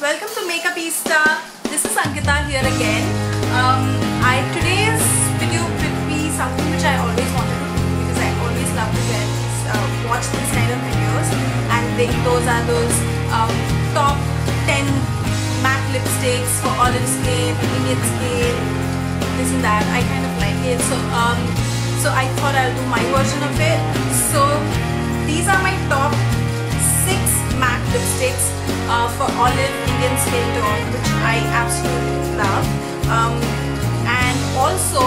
Welcome to Makeupista. This is Ankita here again. Today's video will be something which I always wanted to do because I always love to watch these kind of videos, and those are those top 10 matte lipsticks for olive skin, Indian skin, this and that. I kind of like it, so I thought I'll do my version of it. So these are my top 6 matte lipsticks for olive Indian skin tone, which I absolutely love. And also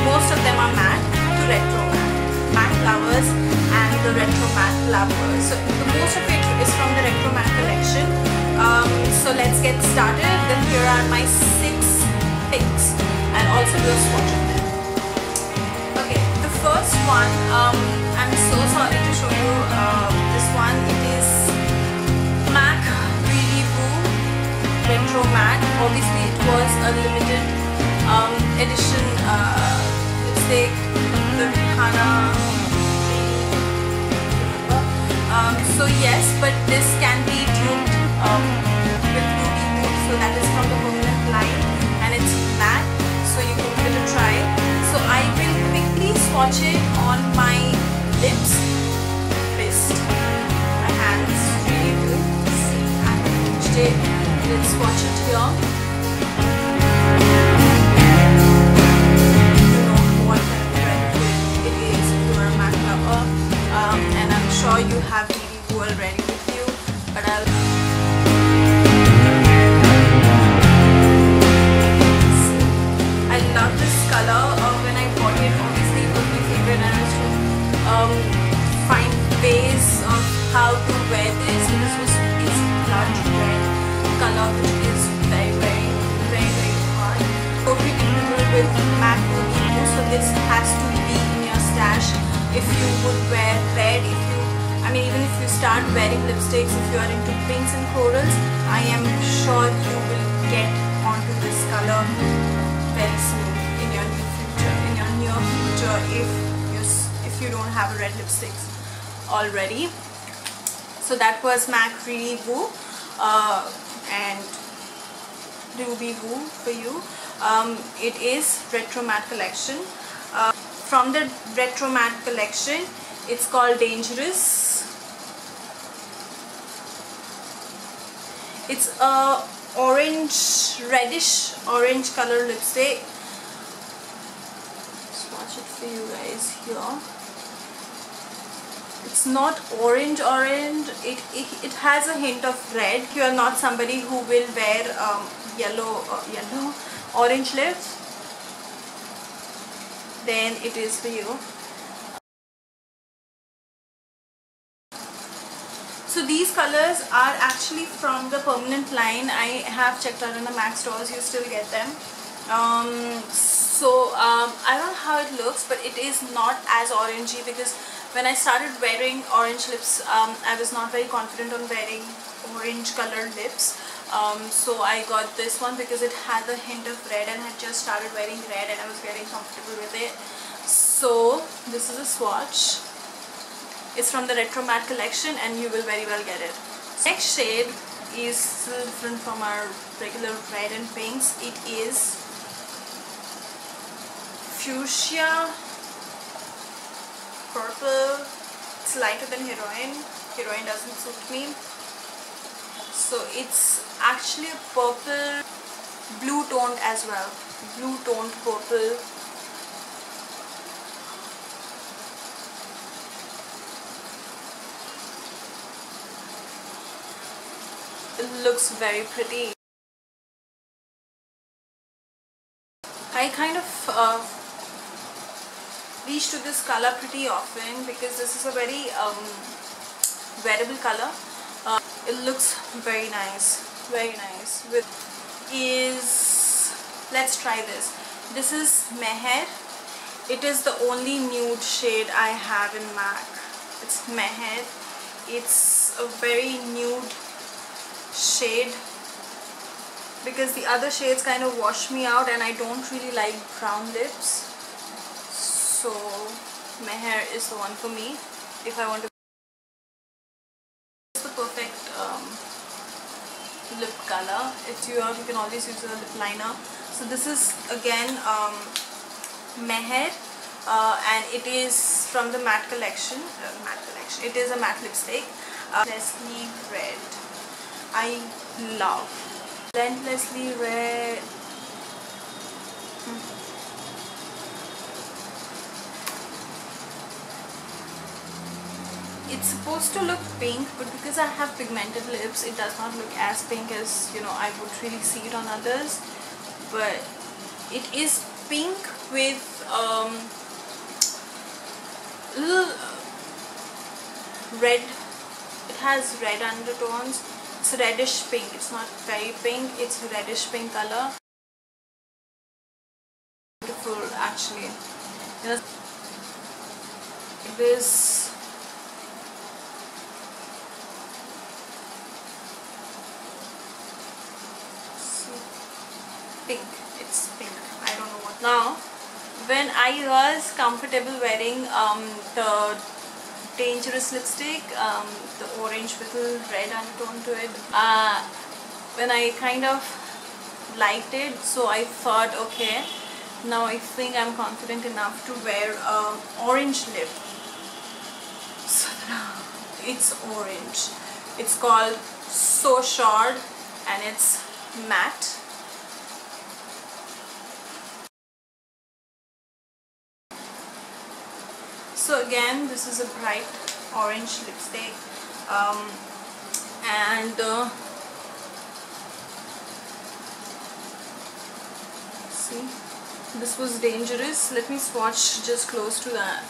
most of them are matte to retro matte lovers and the retro matte lovers. So the most of it is from the retro matte collection. So let's get started. Then here are my 6 picks and also do a swatch of them. Okay, the first one, I'm so sorry to show you this one. It is MAC Really Woo Retro Matte. Obviously it was a limited edition lipstick, the Rihanna, so yes, but this can be duped with Ruby Woo, so that is from the permanent line and it's matte, so you can give it a try. So I will quickly swatch it on my lips, wrist, my hands, really do. See, I have finished it. Let's swatch it here. You know what kind of benefit it is if you are a matte lover, and I'm sure you have Really Woo already with you, but I'll see. I love this color. When I bought it, obviously it was my favorite, and I was trying to find ways of how to wear this. So this was this blood red color, which is very hard. Totally different with matte Ruby Woo, so this has to be in your stash if you would wear red. Even if you start wearing lipsticks, if you are into pinks and corals, I am sure you will get onto this color very soon in your near future if you don't have a red lipsticks already. So that was MAC Really Woo and Ruby Woo for you. It is Retro Matte collection. From the Retro Matte collection, it's called Dangerous. It's a reddish orange color lipstick. Swatch it for you guys here. It's not orange. It has a hint of red. If you are not somebody who will wear orange lips, then it is for you. So these colors are actually from the permanent line. I have checked out in the MAC stores, you still get them. I don't know how it looks, but it is not as orangey, because when I started wearing orange lips, I was not very confident on wearing orange colored lips. So I got this one because it had a hint of red, and I had just started wearing red and I was very comfortable with it. So this is a swatch. It's from the Retro Matte collection and you will very well get it. Next shade is still different from our regular red and pinks. It is fuchsia purple. It's lighter than Heroine. Heroine doesn't suit me. So it's actually a purple, blue toned as well. Blue toned purple. It looks very pretty. I kind of reach to this color pretty often because this is a very wearable color. It looks very nice, let's try this. This is Meher. It is the only nude shade I have in MAC. It's Meher. It's a very nude shade because the other shades kind of wash me out and I don't really like brown lips. So Meher is the one for me if I want to. It's the perfect lip color. It's you can always use a lip liner. So this is again Meher, and it is from the matte collection. It is a matte lipstick. Relentlessly Red. I love Relentlessly Red. It's supposed to look pink, but because I have pigmented lips, it does not look as pink as, you know, I would really see it on others. But it is pink with little red. It has red undertones. It's reddish pink. It's not very pink. It's a reddish pink color. Beautiful, actually. You know, this. Pink. It's pink. I don't know what. Now, when I was comfortable wearing the Dangerous lipstick, the orange with a red undertone to it, when I kind of liked it, so I thought, okay, now I think I'm confident enough to wear orange lip. So it's orange. It's called So Short and it's matte. So again, this is a bright orange lipstick, and see, this was Dangerous. Let me swatch just close to that.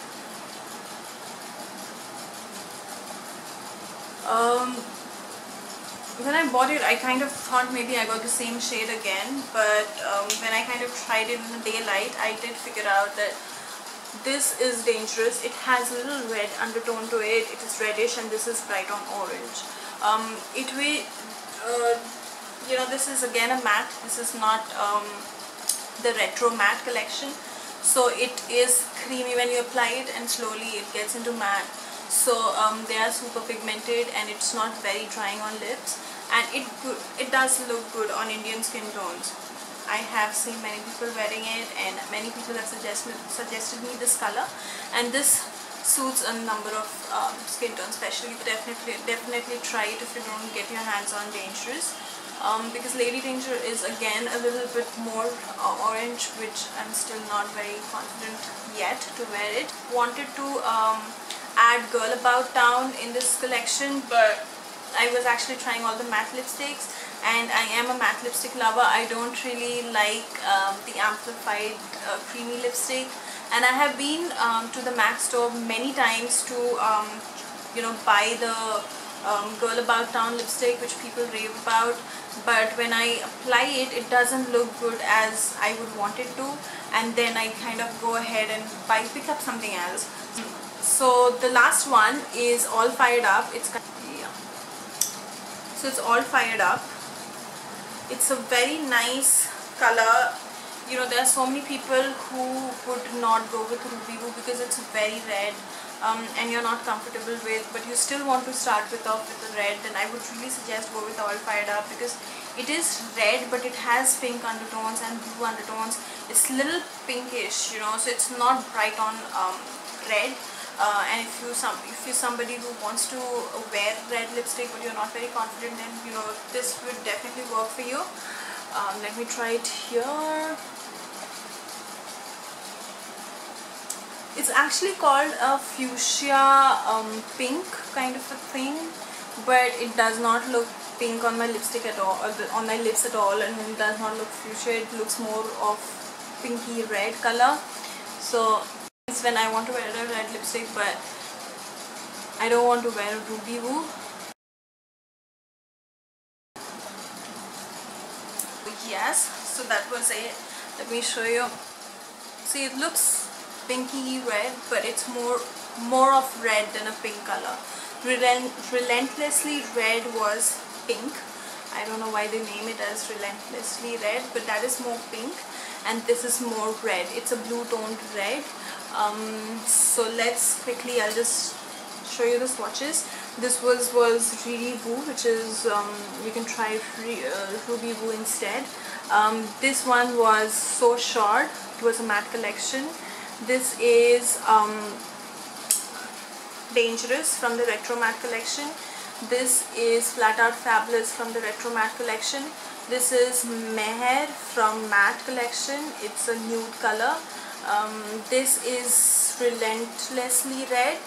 When I bought it, I kind of thought maybe I got the same shade again, but when I kind of tried it in the daylight, I did figure out that this is Dangerous. It has a little red undertone to it. It is reddish, and this is bright on orange. You know, this is again a matte. This is not the retro matte collection. So it is creamy when you apply it, and slowly it gets into matte. So they are super pigmented, and it's not very drying on lips. And it does look good on Indian skin tones. I have seen many people wearing it, and many people have suggested me this color, and this suits a number of skin tones. Especially, definitely try it if you don't get your hands on Dangerous, because Lady Danger is again a little bit more orange, which I'm still not very confident yet to wear it. Wanted to add Girl About Town in this collection, but I was actually trying all the matte lipsticks, and I am a matte lipstick lover. I don't really like the amplified creamy lipstick, and I have been to the MAC store many times to you know, buy the Girl About Town lipstick, which people rave about, but when I apply it, it doesn't look good as I would want it to, and then I kind of go ahead and pick up something else. So the last one is All Fired Up. So it's All Fired Up. It's a very nice color. You know, there are so many people who would not go with Ruby Woo because it's very red, and you're not comfortable with, but you still want to start off with the red. Then I would really suggest go with All Fired Up, because it is red, but it has pink undertones and blue undertones. It's a little pinkish, you know, so it's not bright on red. And if you're somebody who wants to wear red lipstick but you're not very confident, then you know this would definitely work for you. Let me try it here. It's actually called a fuchsia pink kind of a thing, but it does not look pink on my lipstick at all, on my lips at all, and it does not look fuchsia. It looks more of pinky red color. So it's when I want to wear a red lipstick, but I don't want to wear a Ruby Woo. Yes, so that was it. Let me show you. See, it looks pinky red, but it's more of red than a pink color. Relentlessly Red was pink. I don't know why they name it as Relentlessly Red, but that is more pink, and this is more red. It's a blue toned red. So let's quickly, I'll just show you the swatches. This was Ruby Woo, which is you can try Ruby Woo instead. This one was So Short. It was a matte collection. This is Dangerous from the Retro Matte collection. This is Flat Out Fabulous from the Retro Matte collection. This is Meher from Matte collection. It's a nude color. This is Relentlessly Red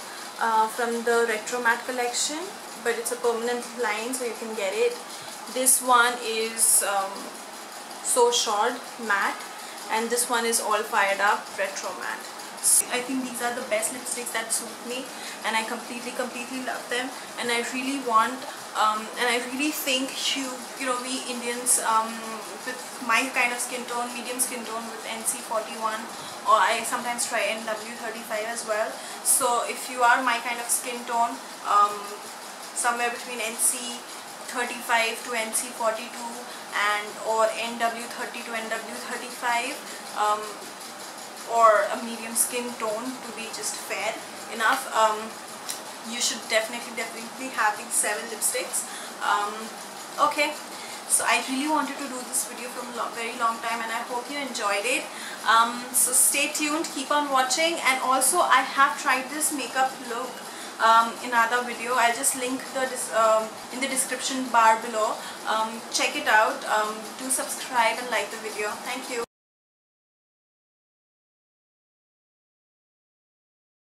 from the Retro Matte collection, but it's a permanent line, so you can get it. This one is So Short Matte, and this one is All Fired Up Retro Matte. I think these are the best lipsticks that suit me, and I completely love them, and I really want and I really think you know, we Indians with my kind of skin tone, medium skin tone, with NC41, or I sometimes try NW35 as well. So if you are my kind of skin tone, somewhere between NC35 to NC42 and or NW30 to NW35, or a medium skin tone to be just fair enough, you should definitely have these 7 lipsticks. Okay, so I really wanted to do this video from a very long time, and I hope you enjoyed it. So stay tuned, keep on watching, and also I have tried this makeup look in another video. I'll just link in the description bar below. Check it out. Do subscribe and like the video. Thank you.